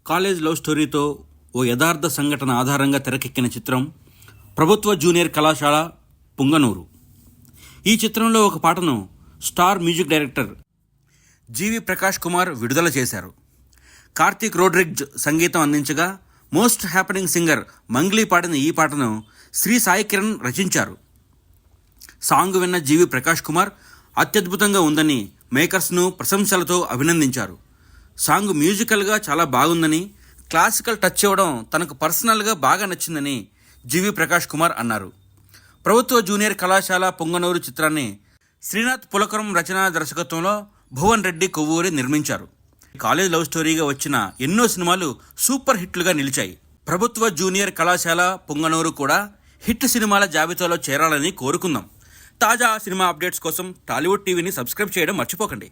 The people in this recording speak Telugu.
కాలేజ్ లవ్ స్టోరీతో ఓ యథార్థ సంఘటన ఆధారంగా తెరకెక్కిన చిత్రం ప్రభుత్వ జూనియర్ కళాశాల పుంగనూరు. ఈ చిత్రంలో ఒక పాటను స్టార్ మ్యూజిక్ డైరెక్టర్ జీవి ప్రకాష్ కుమార్ విడుదల చేశారు. కార్తీక్ రోడ్రిగ్జ్ సంగీతం అందించగా మోస్ట్ హ్యాపెనింగ్ సింగర్ మంగ్లీ పాడిన ఈ పాటను శ్రీ సాయి కిరణ్ రచించారు. సాంగ్ విన్న జీవి ప్రకాష్ కుమార్ అత్యద్భుతంగా ఉందని మేకర్స్ను ప్రశంసలతో అభినందించారు. సాంగ్ మ్యూజికల్గా చాలా బాగుందని, క్లాసికల్ టచ్ ఇవ్వడం తనకు పర్సనల్గా బాగా నచ్చిందని జీవి ప్రకాష్ కుమార్ అన్నారు. ప్రభుత్వ జూనియర్ కళాశాల పొంగనూరు చిత్రాన్ని శ్రీనాథ్ పులకరం రచనా దర్శకత్వంలో భువన్ రెడ్డి కొవ్వూరి నిర్మించారు. కాలేజ్ లవ్ స్టోరీగా వచ్చిన ఎన్నో సినిమాలు సూపర్ హిట్లుగా నిలిచాయి. ప్రభుత్వ జూనియర్ కళాశాల పొంగనూరు కూడా హిట్ సినిమాల జాబితాలో చేరాలని కోరుకుందాం. తాజా సినిమా అప్డేట్స్ కోసం టాలీవుడ్ టీవీని సబ్స్క్రైబ్ చేయడం మర్చిపోకండి.